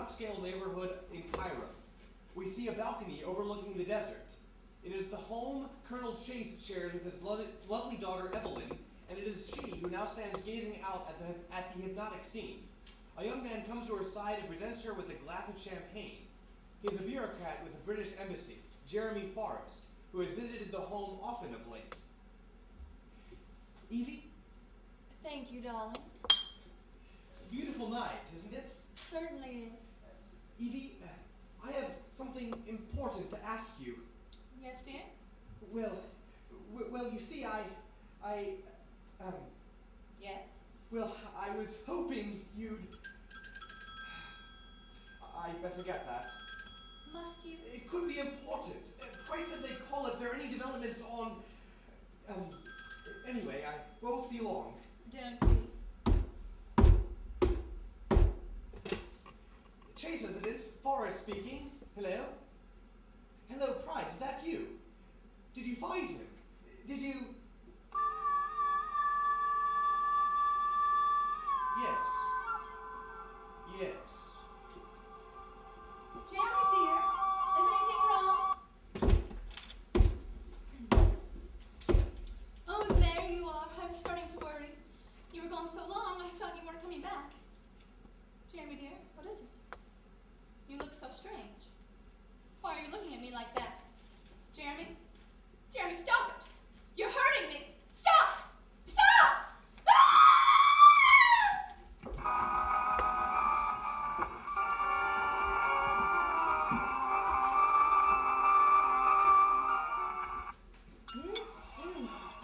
upscale neighborhood in Cairo. We see a balcony overlooking the desert. It is the home Colonel Chase shares with his lovely daughter Evelyn, and it is she who now stands gazing out at the hypnotic scene. A young man comes to her side and presents her with a glass of champagne. He is a bureaucrat with the British Embassy, Jeremy Forrest, who has visited the home often of late. Evie? Thank you, darling. Beautiful night, isn't it? Certainly is. Evie, I have something important to ask you. Yes, dear? Well, you see, Yes? well, I was hoping you'd... I better get that. Must you? It could be important. Pray said they call if there are any developments on... Anyway, I won't be long. Don't be. Chase residence, Forrest speaking. Hello? Hello, Price, is that you? Did you find him? Did you... Yes. Yes. Jeremy, dear, is anything wrong? Oh, there you are. I was starting to worry. You were gone so long, I thought you weren't coming back. Jeremy, dear, what is it? You look so strange. Why are you looking at me like that? Jeremy? Jeremy, stop it! You're hurting me! Stop! Stop!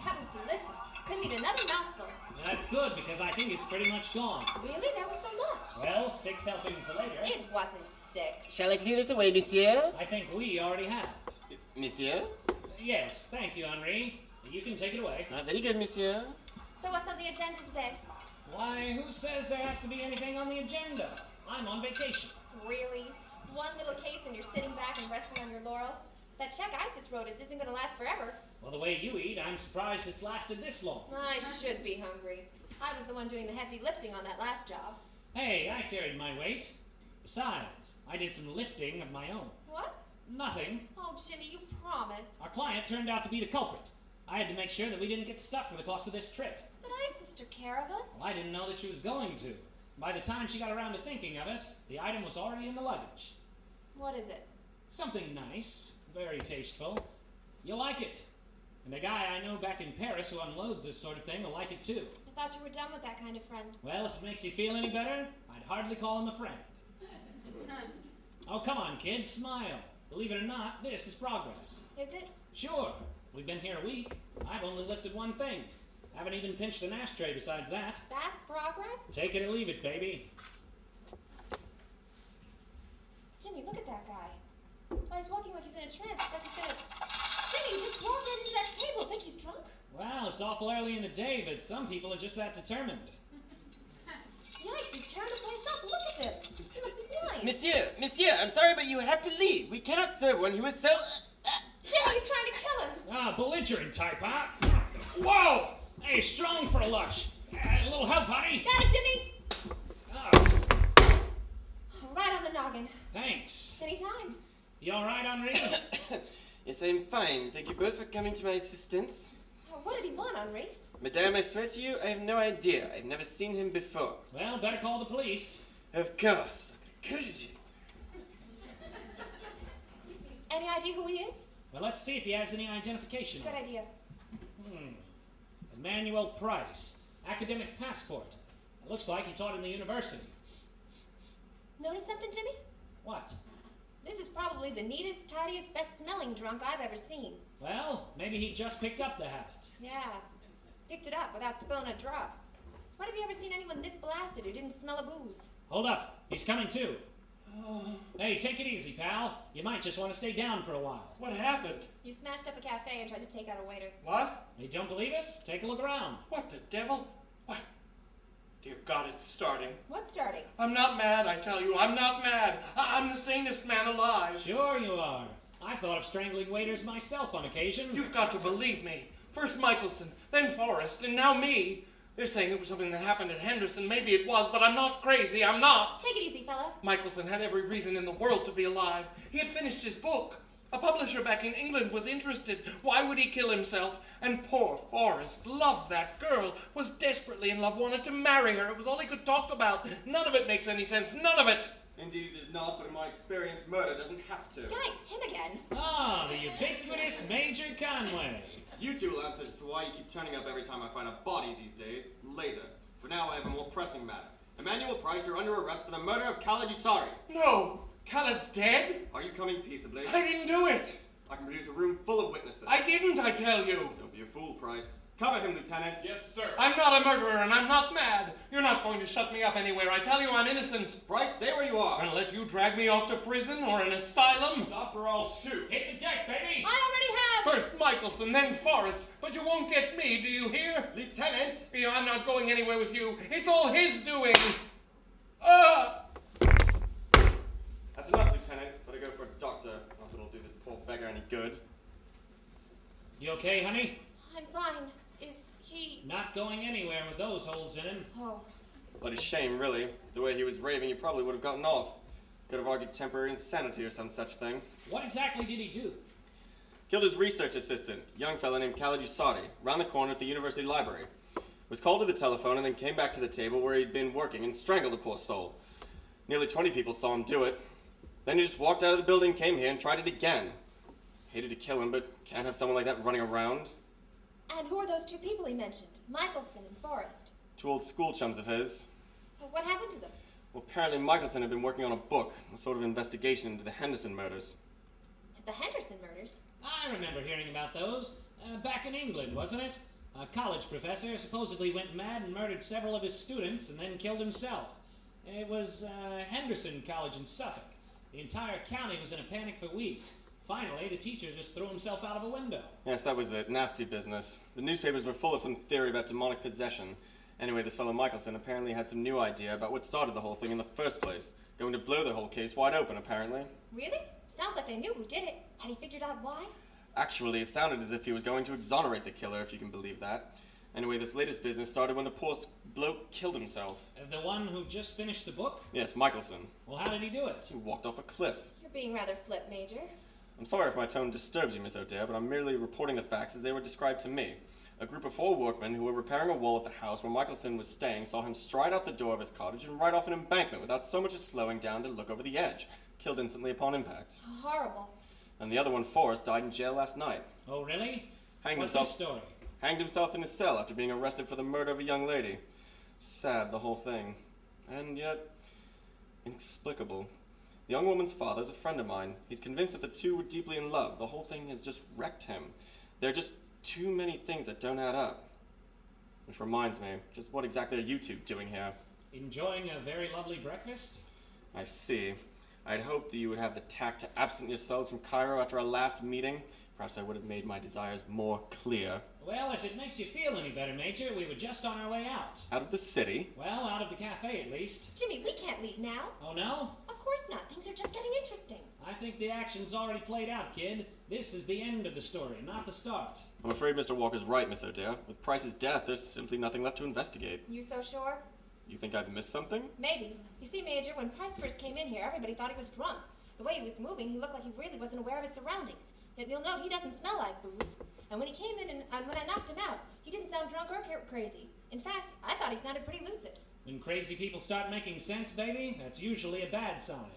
That was delicious. Couldn't eat another mouthful. That's good, because I think it's pretty much gone. Really? That was so much. Well, 6 helpings later. It wasn't 6. Shall I clear this away, monsieur? I think we already have. Monsieur? Yes, thank you, Henri. You can take it away. Very good, monsieur. So what's on the agenda today? Why, who says there has to be anything on the agenda? I'm on vacation. Really? One little case and you're sitting back and resting on your laurels? That check Isis wrote us isn't going to last forever. Well, the way you eat, I'm surprised it's lasted this long. I should be hungry. I was the one doing the heavy lifting on that last job. Hey, I carried my weight. Besides, I did some lifting of my own. What? Nothing. Oh, Jimmy, you promised. Our client turned out to be the culprit. I had to make sure that we didn't get stuck for the cost of this trip. But Isis took care of us. Well, I didn't know that she was going to. By the time she got around to thinking of us, the item was already in the luggage. What is it? Something nice, very tasteful. You'll like it. And the guy I know back in Paris who unloads this sort of thing will like it too. I thought you were done with that kind of friend. Well, if it makes you feel any better, I'd hardly call him a friend. Oh, come on, kid, smile. Believe it or not, this is progress. Is it? Sure. We've been here a week. I've only lifted one thing. Haven't even pinched an ashtray besides that. That's progress? Take it or leave it, baby. Jimmy, look at that guy. Why, he's walking like he's in a trance. It's like he's gonna... Jimmy, you just walked right into that table. Think he's drunk? Well, it's awful early in the day, but some people are just that determined. Yikes, he's tearing the place up. Look at this. He must be blind. Monsieur, I'm sorry, but you have to leave. We cannot serve one who is so... Jimmy, he's trying to kill him. Ah, belligerent type, huh? Whoa! Hey, strong for a lush. A little help, honey? Got it, Jimmy. Oh, Right on the noggin. thanks. Anytime. You all right, Henri? Yes, I am fine. Thank you both for coming to my assistance. Oh, what did he want, Henri? Madame, I swear to you, I have no idea. I've never seen him before. Well, better call the police. Of course. Good it is. Any idea who he is? Well, let's see if he has any identification. Good idea. Emmanuel Price. Academic passport. It looks like he taught in the university. Notice something, Jimmy? What? This is probably the neatest, tidiest, best-smelling drunk I've ever seen. Well, maybe he just picked up the habit. Yeah. Picked it up without spilling a drop. When have you ever seen anyone this blasted who didn't smell a booze? Hold up. He's coming too. Hey, take it easy, pal. You might just want to stay down for a while. What happened? You smashed up a cafe and tried to take out a waiter. What? You don't believe us? Take a look around. What the devil? What? Dear God, it's starting. What's starting? I'm not mad, I tell you. I'm not mad. I'm the sanest man alive. Sure you are. I've thought of strangling waiters myself on occasion. You've got to believe me. First Michelson, then Forrest, and now me. They're saying it was something that happened at Henderson. Maybe it was, but I'm not crazy. I'm not. Take it easy, fella. Michelson had every reason in the world to be alive. He had finished his book. A publisher back in England was interested. Why would he kill himself? And poor Forrest loved that girl, was desperately in love, wanted to marry her. It was all he could talk about. None of it makes any sense. None of it. Indeed it does not, but in my experience, murder doesn't have to. Yikes, him again. Ah, the ubiquitous Major Conway. You two will answer as to why you keep turning up every time I find a body these days. Later. For now, I have a more pressing matter. Emmanuel Price, you're under arrest for the murder of Khaled Yousari. No. Khaled's dead? Are you coming peaceably? I didn't do it. I can produce a room full of witnesses. I didn't, I tell you. Don't be a fool, Price. Cover him, Lieutenant. Yes, sir. I'm not a murderer and I'm not mad. You're not going to shut me up anywhere. I tell you I'm innocent. Price, stay where you I'm are. gonna let you drag me off to prison or an asylum. Stop or I'll shoot. Hit the deck, baby! I already have. First Michelson, then Forrest. But you won't get me, do you hear? Lieutenant! You know, I'm not going anywhere with you. It's all his doing. That's enough, Lieutenant. Better go for a doctor. Not that it'll do this poor beggar any good. You okay, honey? I'm fine. Is he... Not going anywhere with those holes in him. Oh. Bloody shame, really. The way he was raving, you probably would have gotten off. Could have argued temporary insanity or some such thing. What exactly did he do? Killed his research assistant, a young fella named Khaled Yousari, round the corner at the university library. Was called to the telephone and then came back to the table where he'd been working and strangled the poor soul. Nearly 20 people saw him do it. Then he just walked out of the building, came here, and tried it again. Hated to kill him, but can't have someone like that running around. And who are those two people he mentioned? Michelson and Forrest. Two old school chums of his. Well, what happened to them? Well, apparently Michelson had been working on a book, a sort of investigation into the Henderson murders. The Henderson murders? I remember hearing about those. Back in England, wasn't it? A college professor supposedly went mad and murdered several of his students and then killed himself. It was Henderson College in Suffolk. The entire county was in a panic for weeks. Finally, the teacher just threw himself out of a window. Yes, that was it. Nasty business. The newspapers were full of some theory about demonic possession. Anyway, this fellow Michelson apparently had some new idea about what started the whole thing in the first place. Going to blow the whole case wide open, apparently. Really? Sounds like they knew who did it. Had he figured out why? Actually, it sounded as if he was going to exonerate the killer, if you can believe that. Anyway, this latest business started when the poor bloke killed himself. The one who just finished the book? Yes, Michelson. Well, how did he do it? He walked off a cliff. You're being rather flip, Major. I'm sorry if my tone disturbs you, Miss O'Dare, but I'm merely reporting the facts as they were described to me. A group of 4 workmen who were repairing a wall at the house where Michelson was staying saw him stride out the door of his cottage and ride off an embankment without so much as slowing down to look over the edge. Killed instantly upon impact. Horrible. And the other one, Forrest, died in jail last night. Oh, really? Hanged What's himself. his story? Hanged himself in his cell after being arrested for the murder of a young lady. Sad, the whole thing. And yet, inexplicable. The young woman's father is a friend of mine. He's convinced that the two were deeply in love. The whole thing has just wrecked him. There are just too many things that don't add up. Which reminds me, just what exactly are you two doing here? Enjoying a very lovely breakfast? I see. I'd hoped that you would have the tact to absent yourselves from Cairo after our last meeting. Perhaps I would have made my desires more clear. Well, if it makes you feel any better, Major, we were just on our way out. Out of the city? Well, out of the cafe at least. Jimmy, we can't leave now. Oh, no? Of course not. Things are just getting interesting. I think the action's already played out, kid. This is the end of the story, not the start. I'm afraid Mr. Walker's right, Miss O'Dare. With Price's death, there's simply nothing left to investigate. You so sure? You think I've missed something? Maybe. You see, Major, when Price first came in here, everybody thought he was drunk. The way he was moving, he looked like he really wasn't aware of his surroundings. Yet you'll note he doesn't smell like booze. And when he came in and when I knocked him out, he didn't sound drunk or crazy. In fact, I thought he sounded pretty lucid. When crazy people start making sense, baby, that's usually a bad sign.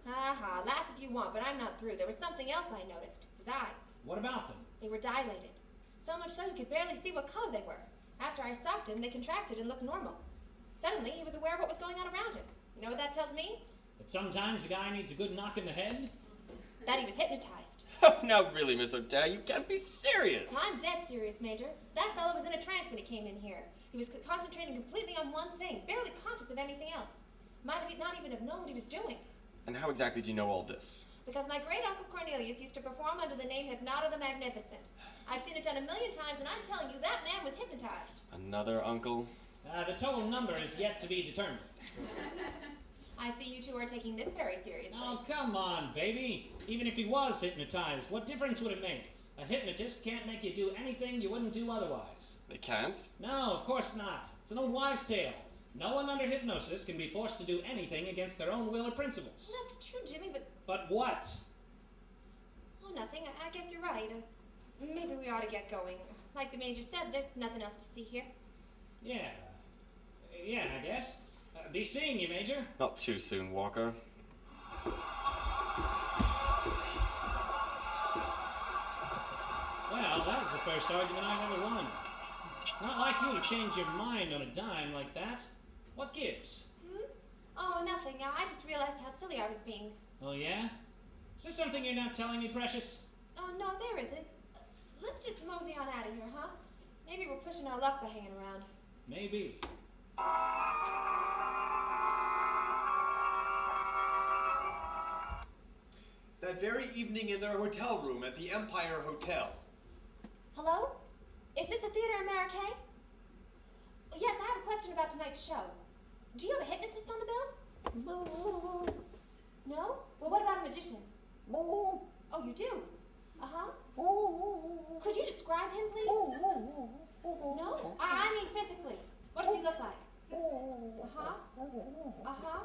Ha, laugh if you want, but I'm not through. There was something else I noticed. His eyes. What about them? They were dilated. So much so you could barely see what color they were. After I socked him, they contracted and looked normal. Suddenly, he was aware of what was going on around him. You know what that tells me? That sometimes a guy needs a good knock in the head? That he was hypnotized. Oh, now really, Miss O'Dare, you can't be serious. Well, I'm dead serious, Major. That fellow was in a trance when he came in here. He was concentrating completely on one thing, barely conscious of anything else. Might have not even have known what he was doing. And how exactly do you know all this? Because my great-uncle Cornelius used to perform under the name Hypnota the Magnificent. I've seen it done 1,000,000 times, and I'm telling you, that man was hypnotized. Another uncle? The total number is yet to be determined. I see you two are taking this very seriously. Oh, come on, baby. Even if he was hypnotized, what difference would it make? A hypnotist can't make you do anything you wouldn't do otherwise. They can't? No, of course not. It's an old wives' tale. No one under hypnosis can be forced to do anything against their own will or principles. That's true, Jimmy, but... But what? Oh, nothing. I guess you're right. Maybe we ought to get going. Like the Major said, there's nothing else to see here. Yeah, I guess. Be seeing you, Major. Not too soon, Walker. Well, that was the first argument I've ever won. Not like you to change your mind on a dime like that. What gives? Oh, nothing. I just realized how silly I was being. Oh, yeah? Is there something you're not telling me, Precious? Oh, no, there isn't. Let's just mosey on out of here, huh? Maybe we're pushing our luck by hanging around. Maybe. That very evening in their hotel room at the Empire Hotel. Hello? Is this the Theater Amerique? Yes, I have a question about tonight's show. Do you have a hypnotist on the bill? No? Well, what about a magician? Oh, you do? Uh-huh. Could you describe him, please? No? I mean physically. What does he look like? Uh-huh. Uh-huh.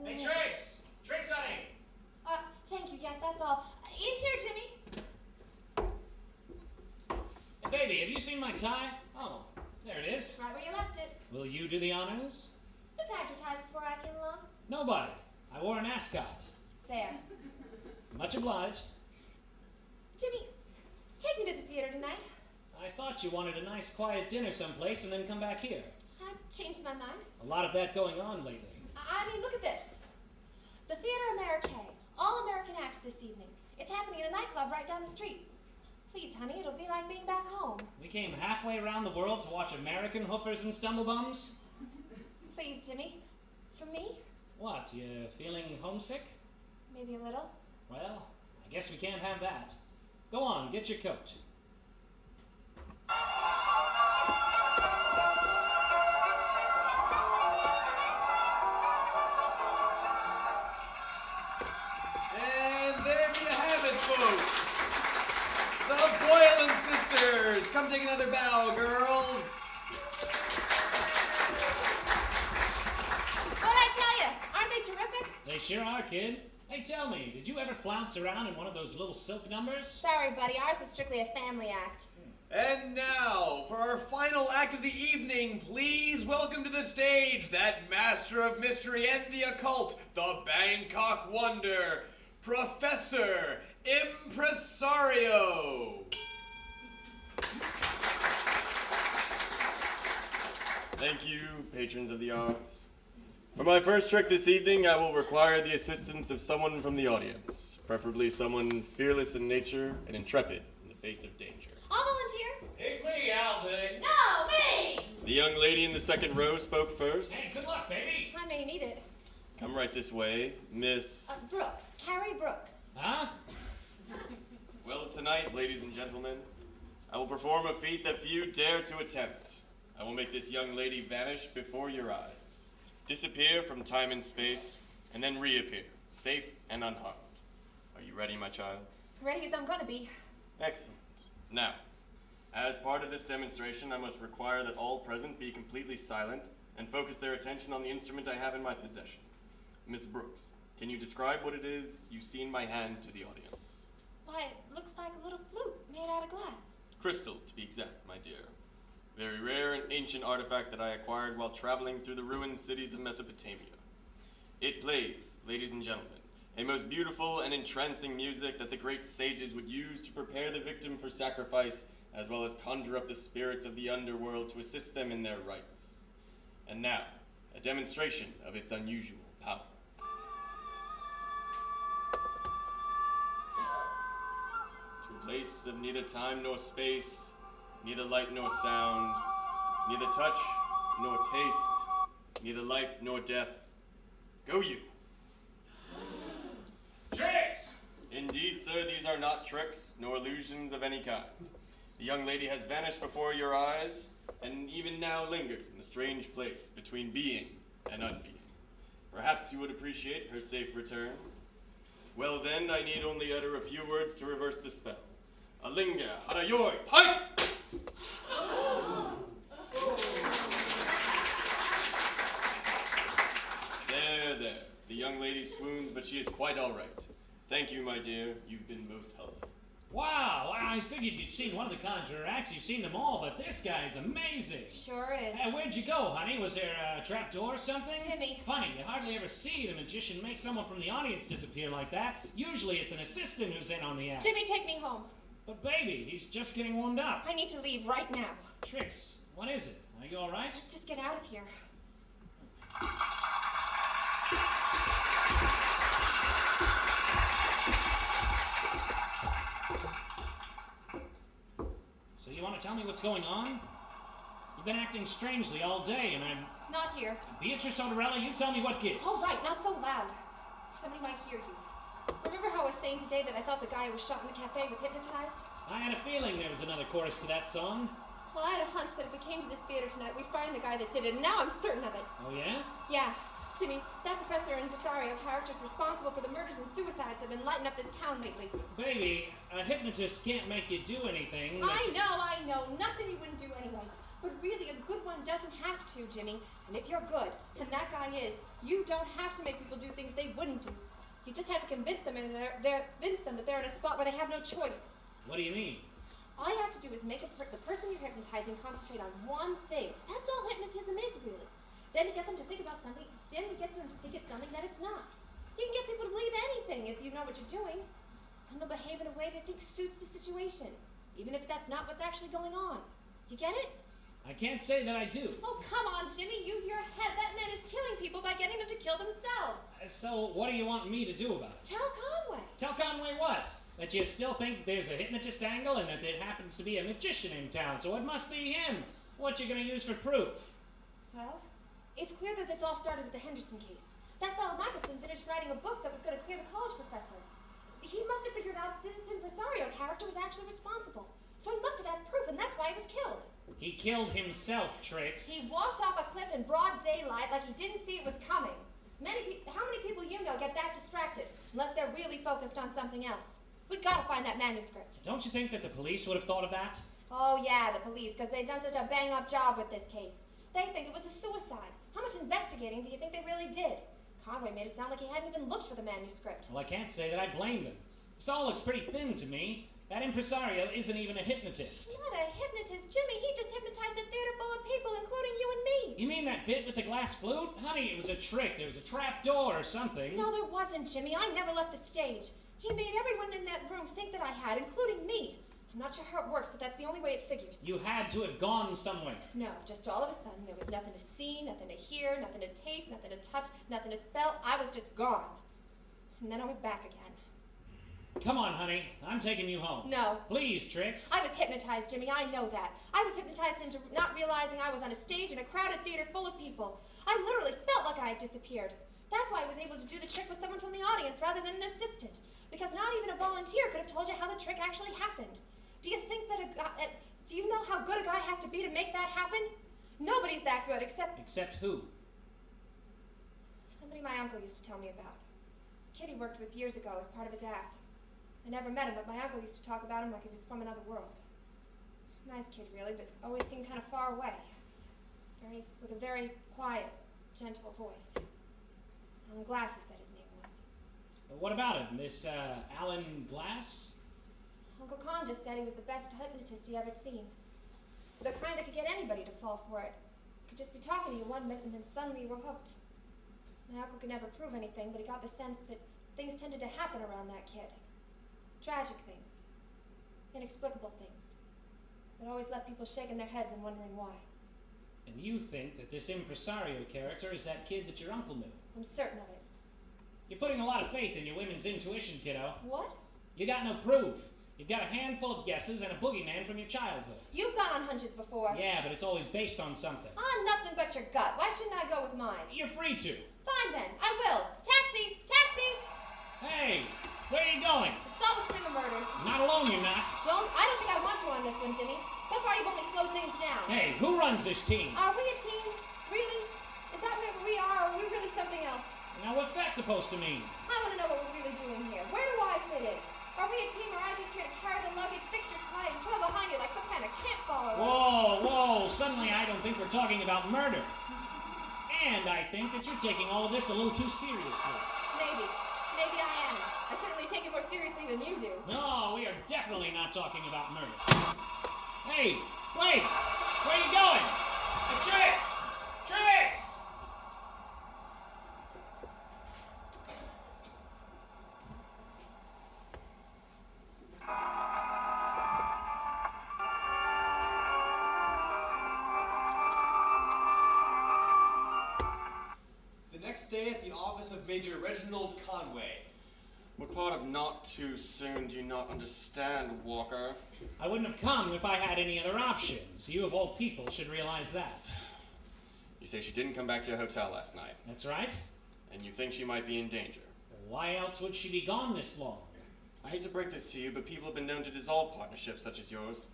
Hey, Trix! Trix, honey! Thank you. Yes, that's all. In here, Jimmy. Hey, baby, have you seen my tie? Oh, there it is. Right where you left it. Will you do the honors? Who tied your ties before I came along? Nobody. I wore an ascot. There. Much obliged. Jimmy, take me to the theater tonight. I thought you wanted a nice quiet dinner someplace and then come back here. I changed my mind. A lot of that going on lately. I mean, look at this. The Theater Amerique. All American acts this evening. It's happening at a nightclub right down the street. Please, honey, it'll be like being back home. We came halfway around the world to watch American hoofers and stumblebums? Please, Jimmy. For me? What, you feeling homesick? Maybe a little. Well, I guess we can't have that. Go on, get your coat. And there you have it, folks. The Boylan sisters. Come take another bow, girls. What'd I tell you? Aren't they terrific? They sure are, kid. Hey, tell me, did you ever flounce around in one of those little silk numbers? Sorry, buddy. Ours was strictly a family act. And now, for our final act of the evening, please welcome to the stage that master of mystery and the occult, the Bangkok Wonder, Professor Impresario. Thank you, patrons of the arts. For my first trick this evening, I will require the assistance of someone from the audience, preferably someone fearless in nature and intrepid in the face of danger. I'll volunteer. Pick me, Albert. No, me! The young lady in the second row spoke first. Hey, good luck, baby. I may need it. Come right this way, Miss... Brooks. Carrie Brooks. Huh? Well, tonight, ladies and gentlemen, I will perform a feat that few dare to attempt. I will make this young lady vanish before your eyes, disappear from time and space, and then reappear, safe and unharmed. Are you ready, my child? Ready as I'm gonna be. Excellent. Now, as part of this demonstration, I must require that all present be completely silent and focus their attention on the instrument I have in my possession. Miss Brooks, can you describe what it is you see in my hand to the audience? Why, it looks like a little flute made out of glass. Crystal, to be exact, my dear. Very rare and ancient artifact that I acquired while traveling through the ruined cities of Mesopotamia. It plays, ladies and gentlemen, a most beautiful and entrancing music that the great sages would use to prepare the victim for sacrifice, as well as conjure up the spirits of the underworld to assist them in their rites. And now, a demonstration of its unusual power. To a place of neither time nor space, neither light nor sound, neither touch nor taste, neither life nor death, go you. Tricks! Indeed, sir, these are not tricks, nor illusions of any kind. The young lady has vanished before your eyes, and even now lingers in a strange place between being and unbeing. Perhaps you would appreciate her safe return. Well then, I need only utter a few words to reverse the spell. Halinga, Harayoy, Pike! There. The young lady swoons, but she is quite all right. Thank you, my dear. You've been most helpful. Wow, I figured you'd seen one of the Conjurer acts. You've seen them all, but this guy's amazing. Sure is. Where'd you go, honey? Was there a trap door or something? Jimmy. Funny, you hardly ever see the magician make someone from the audience disappear like that. Usually it's an assistant who's in on the act. Jimmy, take me home. But baby, he's just getting warmed up. I need to leave right now. Trix, what is it? Are you all right? Let's just get out of here. So you want to tell me what's going on? You've been acting strangely all day, and I'm... Not here. Beatrice O'Dare, you tell me what gives. All right, not so loud. Somebody might hear you. Remember how I was saying today that I thought the guy who was shot in the cafe was hypnotized? I had a feeling there was another chorus to that song. Well, I had a hunch that if we came to this theater tonight, we'd find the guy that did it, and now I'm certain of it. Oh, yeah? Yeah. Jimmy, that Professor and Impresario character's responsible for the murders and suicides that have been lighting up this town lately. Baby, a hypnotist can't make you do anything. I know. Nothing you wouldn't do anyway. But really, a good one doesn't have to, Jimmy. And if you're good, and that guy is, you don't have to make people do things they wouldn't do. You just have to convince them that they're in a spot where they have no choice. What do you mean? All you have to do is make the person you're hypnotizing concentrate on one thing. That's all hypnotism is, really. Then to get them to think about something, then to get them to think it's something that it's not. You can get people to believe anything if you know what you're doing. And they'll behave in a way they think suits the situation, even if that's not what's actually going on. You get it? I can't say that I do. Oh, come on, Jimmy, use your head. That man is killing people by getting them to kill themselves. So what do you want me to do about it? Tell Conway. Tell Conway what? That you still think there's a hypnotist angle and that there happens to be a magician in town, so it must be him. What you gonna use for proof? Well, it's clear that this all started with the Henderson case. That fellow Michelson finished writing a book that was going to clear the college professor. He must have figured out that this impresario character was actually responsible. So he must have had proof, and that's why he was killed. He killed himself, Trix. He walked off a cliff in broad daylight like he didn't see it was coming. How many people you know get that distracted, unless they're really focused on something else? We gotta find that manuscript. Don't you think that the police would have thought of that? Oh yeah, the police, because they've done such a bang-up job with this case. They think it was a suicide. How much investigating do you think they really did? Conway made it sound like he hadn't even looked for the manuscript. Well, I can't say that I blame them. This all looks pretty thin to me. That impresario isn't even a hypnotist. Not a hypnotist, Jimmy. He just hypnotized a theater full of people, including you and me. You mean that bit with the glass flute? Honey, it was a trick. There was a trap door or something. No, there wasn't, Jimmy. I never left the stage. He made everyone in that room think that I had, including me. I'm not sure how it worked, but that's the only way it figures. You had to have gone somewhere. No, just all of a sudden, there was nothing to see, nothing to hear, nothing to taste, nothing to touch, nothing to smell. I was just gone. And then I was back again. Come on, honey. I'm taking you home. No. Please, Trix. I was hypnotized, Jimmy. I know that. I was hypnotized into not realizing I was on a stage in a crowded theater full of people. I literally felt like I had disappeared. That's why I was able to do the trick with someone from the audience rather than an assistant. Because not even a volunteer could have told you how the trick actually happened. Do you think that do you know how good a guy has to be to make that happen? Nobody's that good except... Except who? Somebody my uncle used to tell me about. A kid he worked with years ago as part of his act. I never met him, but my uncle used to talk about him like he was from another world. Nice kid, really, but always seemed kind of far away. With a very quiet, gentle voice. Alan Glass, he said his name was. What about him? This, Alan Glass? Uncle Con just said he was the best hypnotist he ever seen. The kind that could get anybody to fall for it. Could just be talking to you one minute and then suddenly you were hooked. My uncle could never prove anything, but he got the sense that things tended to happen around that kid. Tragic things. Inexplicable things. That always left people shaking their heads and wondering why. And you think that this impresario character is that kid that your uncle knew? I'm certain of it. You're putting a lot of faith in your women's intuition, kiddo. What? You got no proof. You've got a handful of guesses and a boogeyman from your childhood. You've gone on hunches before. Yeah, but it's always based on something. On nothing but your gut. Why shouldn't I go with mine? You're free to. Fine then, I will. Taxi! Taxi! Hey, where are you going? To solve the string of murders. Not alone, you're not. I don't think I want you on this one, Jimmy. So far you've only slowed things down. Hey, who runs this team? Are we a team? Really? Is that what we are, or are we really something else? Now, what's that supposed to mean? I want to know what we're really doing here. Where do I fit in? Are we a team, or am I just here to carry the luggage, fix your think we're talking about murder. And I think that you're taking all of this a little too seriously. Maybe. Maybe I am. I certainly take it more seriously than you do. No, we are definitely not talking about murder. Hey, wait! Where are you going? Trix! Trix! The next day at the office of Major Reginald Conway. What part of not too soon do you not understand, Walker? I wouldn't have come if I had any other options. You of all people should realize that. You say she didn't come back to your hotel last night, That's right. and you think she might be in danger. Why else would she be gone this long? I hate to break this to you, but people have been known to dissolve partnerships such as yours.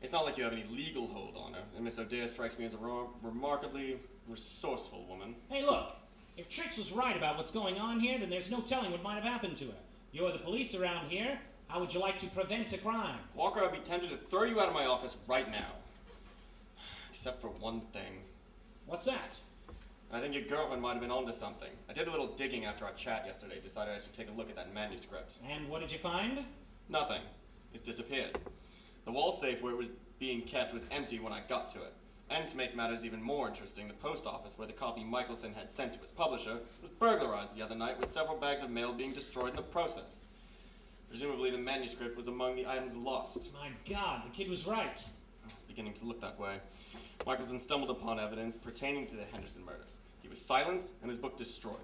It's not like you have any legal hold on her, and Miss O'Dare strikes me as a remarkably resourceful woman. Hey, look. If Trix was right about what's going on here, then there's no telling what might have happened to her. You're the police around here. How would you like to prevent a crime? Walker, I'd be tempted to throw you out of my office right now. Except for one thing. What's that? I think your girlfriend might have been onto something. I did a little digging after our chat yesterday, decided I should take a look at that manuscript. And what did you find? Nothing. It's disappeared. The wall safe where it was being kept was empty when I got to it. And to make matters even more interesting, the post office where the copy Michelson had sent to his publisher was burglarized the other night, with several bags of mail being destroyed in the process. Presumably the manuscript was among the items lost. My God, the kid was right. I was beginning to look that way. Michelson stumbled upon evidence pertaining to the Henderson murders. He was silenced and his book destroyed.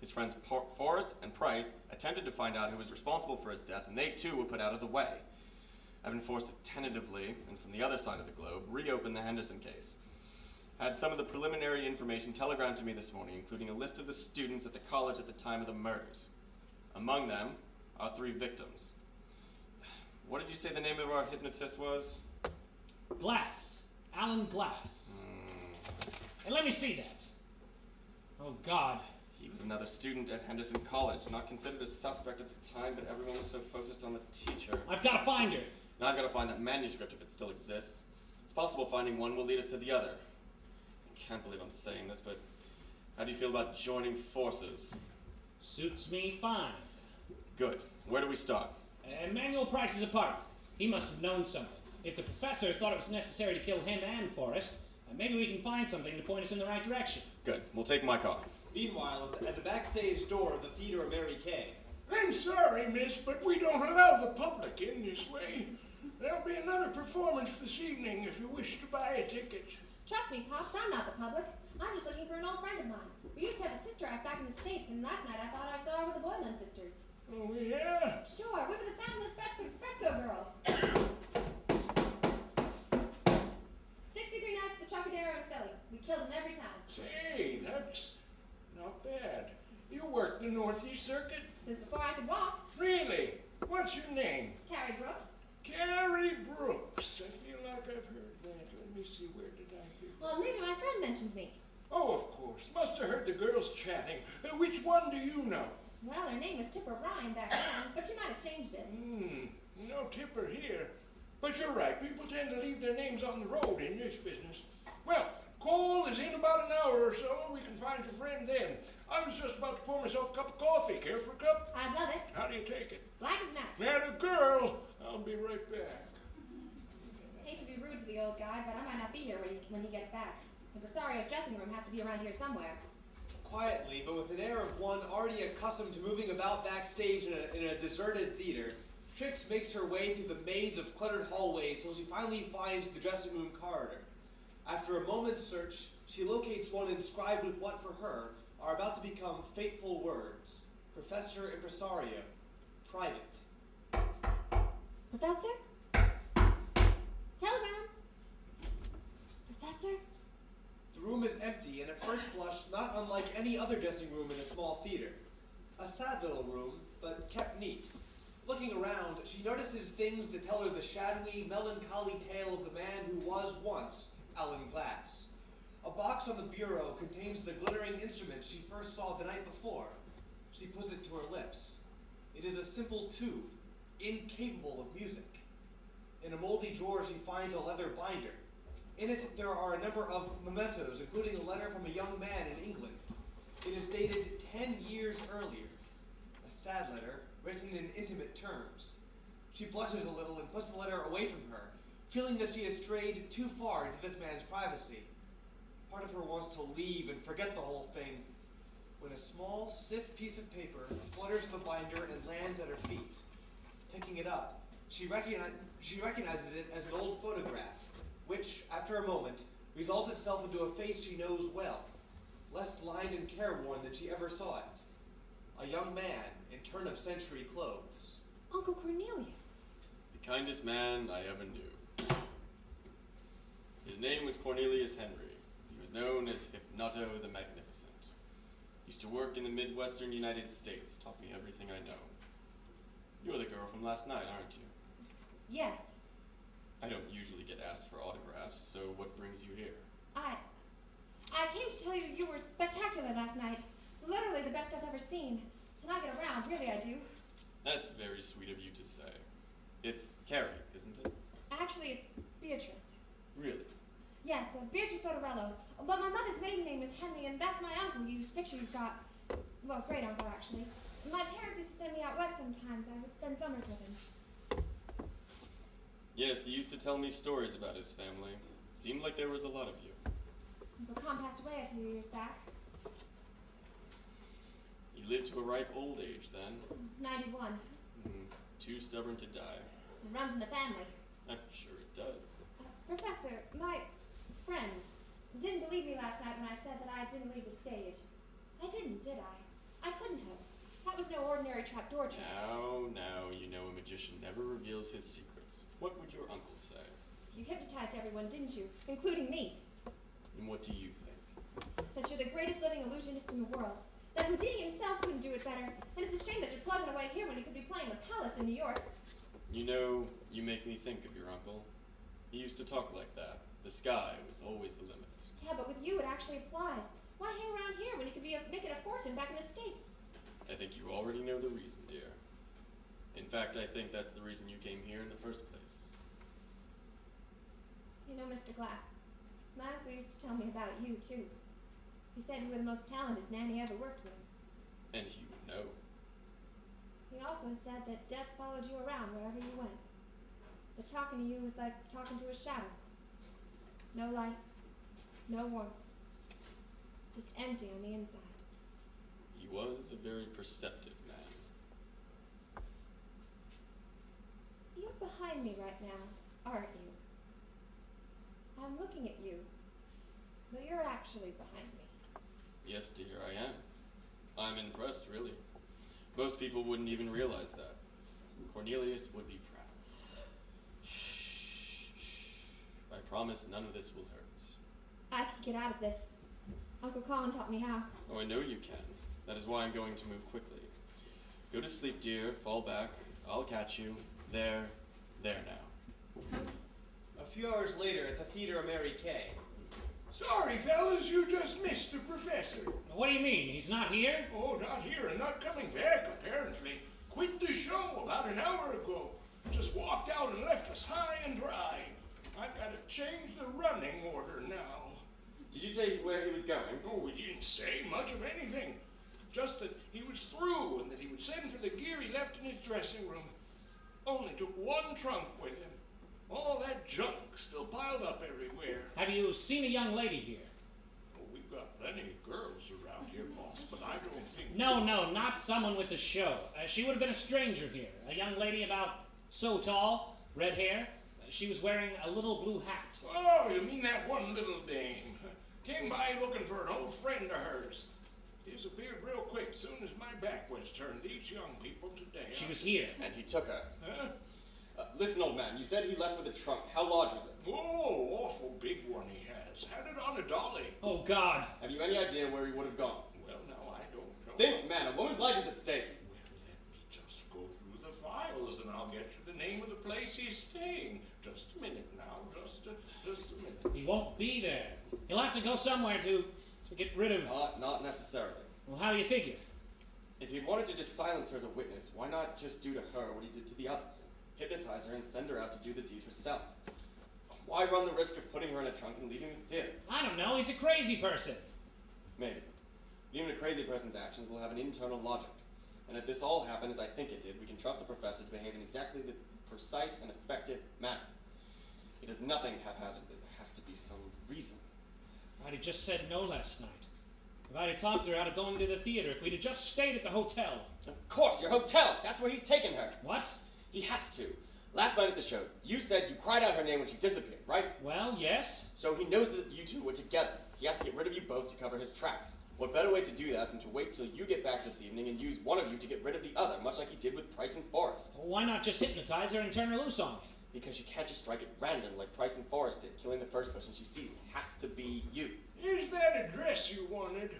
His friends Forrest and Price attempted to find out who was responsible for his death, and they too were put out of the way. I've been forced to tentatively, and from the other side of the globe, reopen the Henderson case. I had some of the preliminary information telegraphed to me this morning, including a list of the students at the college at the time of the murders. Among them are 3 victims. What did you say the name of our hypnotist was? Glass. Alan Glass. And let me see that. Oh, God. He was another student at Henderson College, not considered a suspect at the time, but everyone was so focused on the teacher. I've got to find her. Now I've got to find that manuscript if it still exists. It's possible finding one will lead us to the other. I can't believe I'm saying this, but how do you feel about joining forces? Suits me fine. Good. Where do we start? Manuel Price's apartment. He must have known something. If the professor thought it was necessary to kill him and Forrest, maybe we can find something to point us in the right direction. Good. We'll take my car. Meanwhile, at the backstage door of the Theater of Mary Kay. I'm sorry, miss, but we don't allow the public in this way. There'll be another performance this evening if you wish to buy a ticket. Trust me, Pops, I'm not the public. I'm just looking for an old friend of mine. We used to have a sister act back in the States, and last night I thought I saw her with the Boylan sisters. Oh, yeah? Sure, we're the fabulous Fresco girls. 6-degree nights at the Trocadero in Philly. We killed them every time. Say, that's not bad. You work the Northeast Circuit? Since before I could walk. Really? What's your name? Carrie Brooks. Carrie Brooks. I feel like I've heard that. Let me see, where did I hear that? Well, maybe my friend mentioned me. Oh, of course. Must have heard the girls chatting. Which one do you know? Well, her name was Tipper Ryan back then, but she might have changed it. No Tipper here. But you're right, people tend to leave their names on the road in this business. Well, call is in about an hour or so. We can find your friend then. I was just about to pour myself a cup of coffee. Care for a cup? I'd love it. How do you take it? Black as night. Now, the girl. I'll be right back. Hate to be rude to the old guy, but I might not be here when he gets back. Impresario's dressing room has to be around here somewhere. Quietly, but with an air of one already accustomed to moving about backstage in a deserted theater, Trix makes her way through the maze of cluttered hallways till she finally finds the dressing room corridor. After a moment's search, she locates one inscribed with what for her are about to become fateful words. Professor Impresario. Private. Professor? Telegram? Professor? The room is empty, and at first blush, not unlike any other dressing room in a small theater. A sad little room, but kept neat. Looking around, she notices things that tell her the shadowy, melancholy tale of the man who was once Alan Glass. A box on the bureau contains the glittering instrument she first saw the night before. She puts it to her lips. It is a simple tube, incapable of music. In a moldy drawer, she finds a leather binder. In it, there are a number of mementos, including a letter from a young man in England. It is dated 10 years earlier. A sad letter, written in intimate terms. She blushes a little and puts the letter away from her, feeling that she has strayed too far into this man's privacy. Part of her wants to leave and forget the whole thing, when a small, stiff piece of paper flutters from the binder and lands at her feet. Picking it up, she recognizes it as an old photograph, which, after a moment, resolves itself into a face she knows well, less lined and careworn than she ever saw it. A young man in turn-of-century clothes. Uncle Cornelius. The kindest man I ever knew. His name was Cornelius Henry. He was known as Hypnoto the Magnificent. Used to work in the Midwestern United States, taught me everything I know. You're the girl from last night, aren't you? Yes. I don't usually get asked for autographs, so what brings you here? I came to tell you you were spectacular last night. Literally the best I've ever seen. And I get around, really I do. That's very sweet of you to say. It's Carrie, isn't it? Actually, it's Beatrice. Really? Yes, Beatrice Odarello. But my mother's maiden name is Henry, and that's my uncle whose picture you've got. Well, great uncle, actually. My parents used to send me out west sometimes. I would spend summers with him. Yes, he used to tell me stories about his family. Seemed like there was a lot of you. Uncle Con passed away a few years back. He lived to a ripe old age then. 91. Too stubborn to die. It runs in the family. I'm sure it does. Professor, my friend didn't believe me last night when I said that I didn't leave the stage. I didn't, did I? I couldn't have. That was no ordinary trapdoor trick. Now, you know a magician never reveals his secrets. What would your uncle say? You hypnotized everyone, didn't you? Including me. And what do you think? That you're the greatest living illusionist in the world. That Houdini himself couldn't do it better. And it's a shame that you're plugging away here when you could be playing the Palace in New York. You know, you make me think of your uncle. He used to talk like that. The sky was always the limit. Yeah, but with you it actually applies. Why hang around here when you could be making a fortune back in the States? I think you already know the reason, dear. In fact, I think that's the reason you came here in the first place. You know, Mr. Glass, my uncle used to tell me about you, too. He said you were the most talented man he ever worked with. And he would know. He also said that death followed you around wherever you went. But talking to you was like talking to a shadow. No light, no warmth. Just empty on the inside. He was a very perceptive man. You're behind me right now, aren't you? I'm looking at you, but you're actually behind me. Yes, dear, I am. I'm impressed, really. Most people wouldn't even realize that. Cornelius would be proud. Shh. I promise none of this will hurt. I can get out of this. Uncle Colin taught me how. Oh, I know you can. That is why I'm going to move quickly. Go to sleep, dear. Fall back. I'll catch you. There now. A few hours later at the Theater of Mary Kay. Sorry, fellas, you just missed the professor. What do you mean? He's not here? Oh, not here and not coming back, apparently. Quit the show about an hour ago. Just walked out and left us high and dry. I've got to change the running order now. Did you say where he was going? Oh, he didn't say much of anything. Just that he was through and that he would send for the gear he left in his dressing room. Only took one trunk with him. All that junk still piled up everywhere. Have you seen a young lady here? Oh, we've got plenty of girls around here, boss, but I don't think... No, not someone with the show. She would have been a stranger here. A young lady about so tall, red hair. She was wearing a little blue hat. Oh, you mean that one little dame. Came by looking for an old friend of hers. Disappeared real quick soon as my back was turned. These young people today... She was here. And he took her. Huh? Listen, old man, you said he left with a trunk. How large was it? Oh, awful big one he has. Had it on a dolly. Oh, God. Have you any idea where he would have gone? Well, now I don't know. Think, man, a woman's life is at stake. Well, let me just go through the files and I'll get you the name of the place he's staying. Just a minute now, just a minute. He won't be there. He'll have to go somewhere to get rid of... Not necessarily. Well, how do you figure? If he wanted to just silence her as a witness, why not just do to her what he did to the others? Hypnotize her and send her out to do the deed herself. Why run the risk of putting her in a trunk and leaving the theater? I don't know, he's a crazy person. Maybe. But even a crazy person's actions will have an internal logic. And if this all happened as I think it did, we can trust the professor to behave in exactly the precise and effective manner. He does nothing haphazardly. There has to be some reason. If I'd have just said no last night. If I'd have talked her out of going to the theater. If we'd have just stayed at the hotel. Of course, your hotel! That's where he's taken her! What? He has to. Last night at the show, you said you cried out her name when she disappeared, right? Well, yes. So he knows that you two were together. He has to get rid of you both to cover his tracks. What better way to do that than to wait till you get back this evening and use one of you to get rid of the other, much like he did with Price and Forrest? Well, why not just hypnotize her and turn her loose on me? Because you can't just strike at random like Price and Forrest did, killing the first person she sees. It has to be you. Is that address you wanted?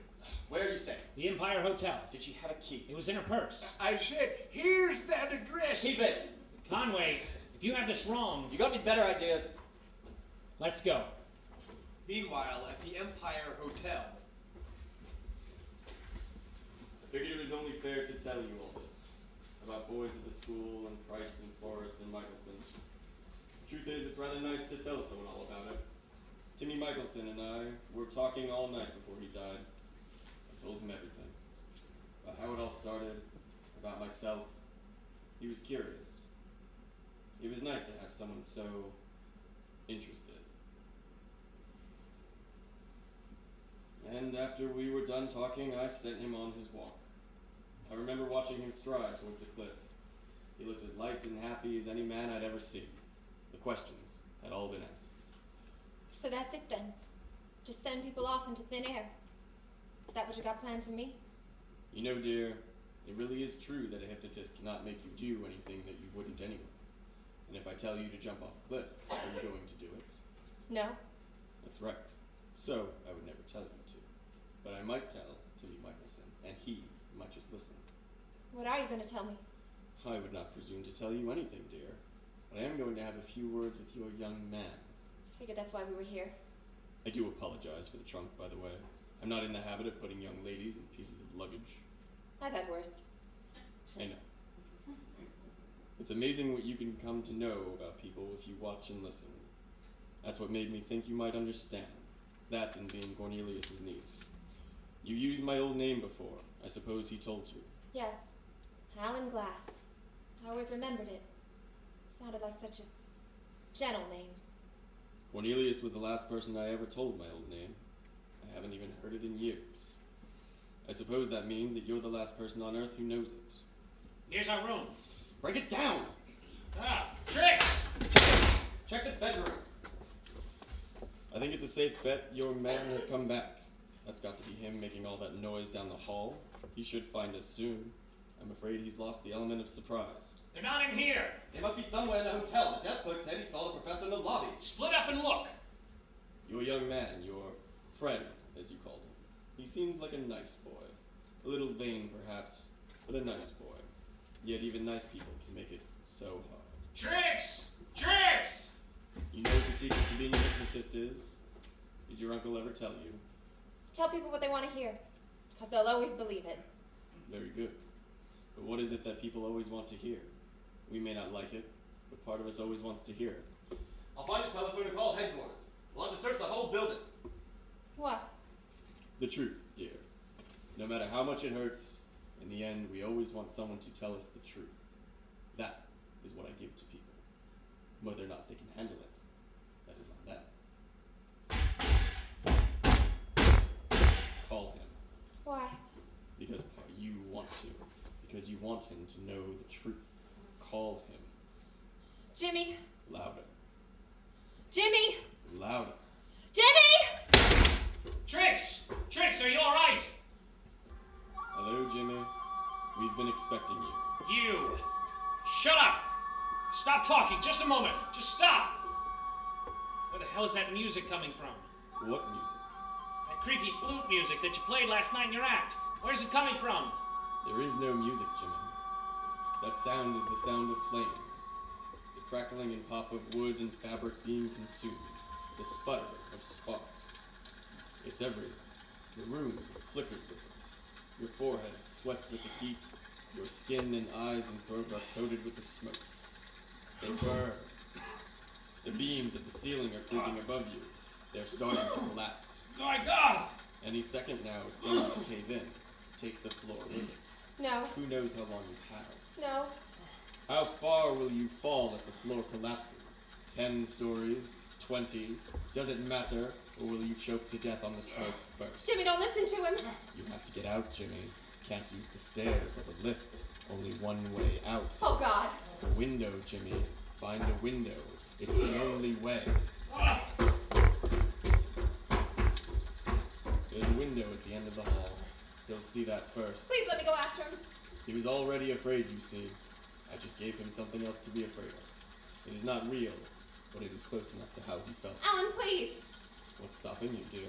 Where are you staying? The Empire Hotel. Did she have a key? It was in her purse. I said, here's that address. Keep it! Conway, if you have this wrong, You got any better ideas? let's go. Meanwhile, at the Empire Hotel. I figured it was only fair to tell you all this. About boys at the school and Price and Forrest and Michelson. Truth is, it's rather nice to tell someone all about it. Timmy Michelson and I were talking all night before he died. I told him everything. About how it all started, about myself. He was curious. It was nice to have someone so interested. And after we were done talking, I sent him on his walk. I remember watching him stride towards the cliff. He looked as light and happy as any man I'd ever seen. The questions had all been answered. So that's it then? Just send people off into thin air? Is that what you got planned for me? You know, dear, it really is true that a hypnotist cannot make you do anything that you wouldn't anyway. And if I tell you to jump off a cliff, are you going to do it? No. That's right. So, I would never tell you to. But I might tell Timmy Michelson, and he might just listen. What are you going to tell me? I would not presume to tell you anything, dear. But I am going to have a few words with your young man. Figured that's why we were here. I do apologize for the trunk, by the way. I'm not in the habit of putting young ladies in pieces of luggage. I've had worse. I know. It's amazing what you can come to know about people if you watch and listen. That's what made me think you might understand. That and being Cornelius's niece. You used my old name before. I suppose he told you. Yes. Alan Glass. I always remembered it. It sounded like such a gentle name. Cornelius was the last person I ever told my old name. I haven't even heard it in years. I suppose that means that you're the last person on Earth who knows it. Here's our room. Break it down! Trix! Check the bedroom! I think it's a safe bet your man has come back. That's got to be him making all that noise down the hall. He should find us soon. I'm afraid he's lost the element of surprise. They're not in here. They must be somewhere in the hotel. The desk clerk said he saw the professor in the lobby. Split up and look. Your young man, your friend, as you called him. He seems like a nice boy. A little vain, perhaps, but a nice boy. Yet even nice people can make it so hard. Trix! Trix! You know what the secret to being a hypnotist is? Did your uncle ever tell you? Tell people what they want to hear, because they'll always believe it. Very good. But what is it that people always want to hear? We may not like it, but part of us always wants to hear it. I'll find a telephone and call headquarters. We'll have to search the whole building. What? The truth, dear. No matter how much it hurts, in the end, we always want someone to tell us the truth. That is what I give to people. Whether or not they can handle it, that is on them. Call him. Why? Because you want to. Because you want him to know the truth. Call him. Jimmy! Louder. Jimmy! Louder. Jimmy! Trix! Trix, are you alright? Hello, Jimmy. We've been expecting you. You! Shut up! Stop talking, just a moment. Just stop! Where the hell is that music coming from? What music? That creepy flute music that you played last night in your act. Where's it coming from? There is no music, Jimmy. That sound is the sound of flames. The crackling and pop of wood and fabric being consumed. The sputter of sparks. It's everywhere. The room flickers with it. Your forehead sweats with the heat. Your skin and eyes and throat are coated with the smoke. They burn. The beams at the ceiling are creeping above you. They're starting to collapse. My God! Any second now, it's going to cave in. Take the floor with it. No, Who knows how long you have? no. How far will you fall if the floor collapses? 10 stories? 20? Does it matter? Or will you choke to death on the smoke first? Jimmy, don't listen to him. You have to get out, Jimmy. Can't use the stairs or the lift. Only one way out. Oh, God. A window, Jimmy. Find a window. It's the only way. There's a window at the end of the hall. He'll see that first. Please let me go after him. He was already afraid, you see. I just gave him something else to be afraid of. It is not real, but it is close enough to how he felt. Alan, please. What's stopping you, dear?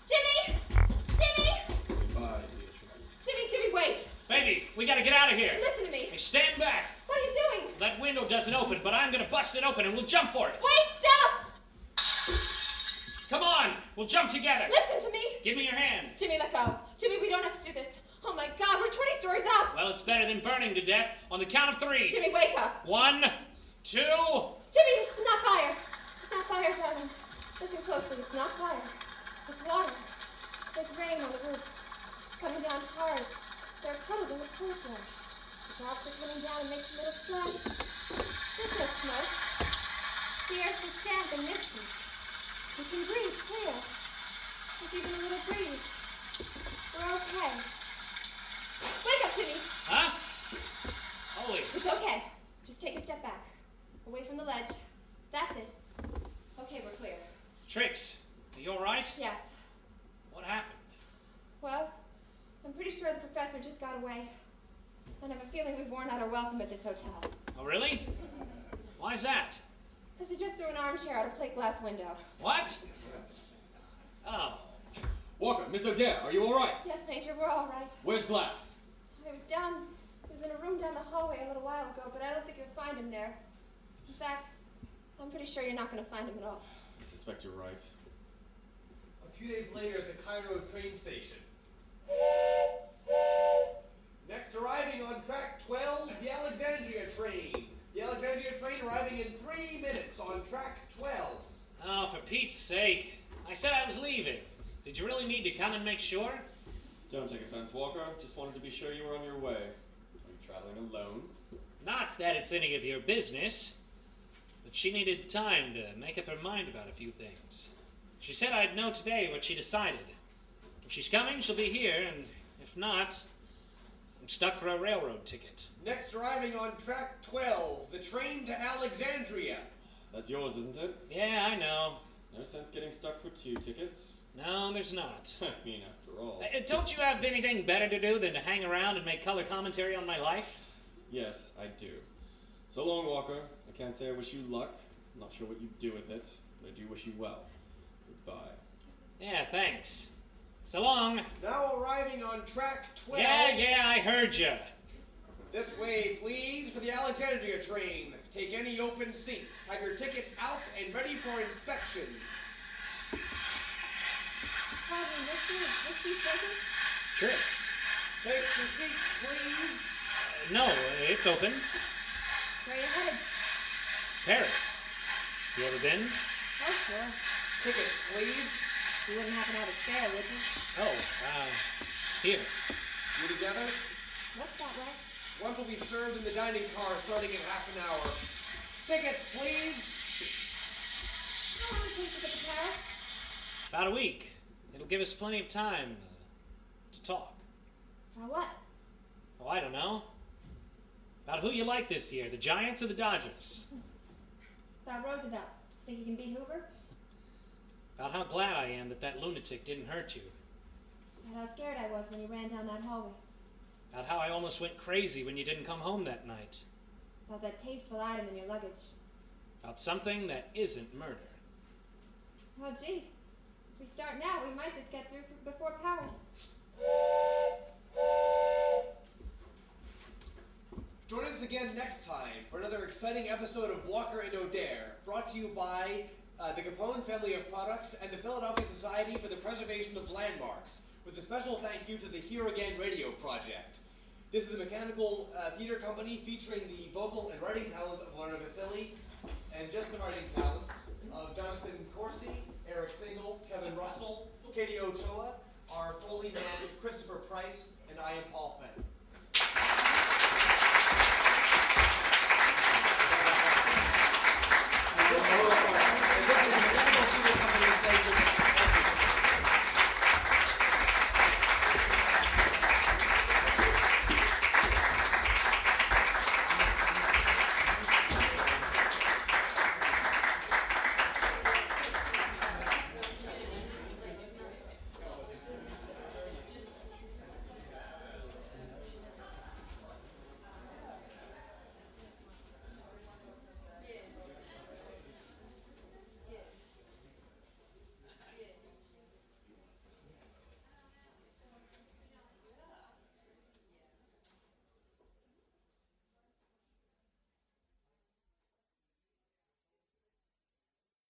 Jimmy! Jimmy! Goodbye, Beatrice. Jimmy, wait. Baby, we gotta get out of here. Listen to me. Hey, stand back. What are you doing? That window doesn't open, but I'm gonna bust it open and we'll jump for it. Wait, stop! Come on, we'll jump together. Listen to me. Give me your hand. Jimmy, let go. Jimmy, we don't have to do this. Oh my God, we're 20 stories up. Well, it's better than burning to death. On the count of 3. Jimmy, wake up. 1, 2. Jimmy, it's not fire. It's not fire, darling. Listen closely. It's not fire. It's water. There's rain on the roof. It's coming down hard. There are puddles in the pool floor. The drops are coming down and making little splashes. There's no smoke. The air's just damp and misty. You can breathe clear. There's even a little breeze. We're okay. Wake up, Jimmy. Huh? Holy. It's okay. Just take a step back. Away from the ledge. That's it. Okay, we're clear. Trix, are you alright? Yes. What happened? Well, I'm pretty sure the professor just got away. And I have a feeling we've worn out our welcome at this hotel. Oh, really? Why's that? Because he just threw an armchair out a plate glass window. What? Oh. Walker, Miss O'Dare, are you alright? Yes, Major, we're all right. Where's Glass? It was in a room down the hallway a little while ago, but I don't think you'll find him there. In fact, I'm pretty sure you're not going to find him at all. I suspect you're right. A few days later at the Cairo train station. Next arriving on track 12, the Alexandria train. The Alexandria train arriving in 3 minutes on track 12. Oh, for Pete's sake. I said I was leaving. Did you really need to come and make sure? Don't take offense, Walker. Just wanted to be sure you were on your way. Are you traveling alone? Not that it's any of your business. But she needed time to make up her mind about a few things. She said I'd know today what she decided. If she's coming, she'll be here, and if not, I'm stuck for a railroad ticket. Next arriving on track 12, the train to Alexandria. That's yours, isn't it? Yeah, I know. No sense getting stuck for 2 tickets. No, there's not. I mean, after all. Don't you have anything better to do than to hang around and make color commentary on my life? Yes, I do. So long, Walker. I can't say I wish you luck. I'm not sure what you'd do with it, but I do wish you well. Goodbye. Yeah, thanks. So long. Now arriving on track 12. Yeah, I heard you. This way, please, for the Alexandria train. Take any open seat. Have your ticket out and ready for inspection. Pardon me, mister, is this seat taken? Trix. Take your seats, please. No, it's open. Where are you headed? Paris. You ever been? Oh, sure. Tickets, please. You wouldn't happen to have a spare, would you? Oh, here. You together? Looks that way. Lunch will be served in the dining car starting in half an hour. Tickets, please. How long will it take to get to Paris? About a week. It'll give us plenty of time to talk. About what? Oh, I don't know. About who you like this year, the Giants or the Dodgers? About Roosevelt. Think you can beat Hoover? About how glad I am that that lunatic didn't hurt you. About how scared I was when you ran down that hallway. About how I almost went crazy when you didn't come home that night. About that tasteful item in your luggage. About something that isn't murder. Oh, gee. If we start now, we might just get through before Paris. Join us again next time for another exciting episode of Walker and O'Dare, brought to you by the Capone family of products and the Philadelphia Society for the Preservation of Landmarks, with a special thank you to the Here Again Radio Project. This is the mechanical theater company featuring the vocal and writing talents of Leonard Vasily, And just the writing talents of Jonathan Corsi, Eric Single, Kevin Russell, Katie Ochoa, our Foley man Christopher Price, and I am Paul Fenn.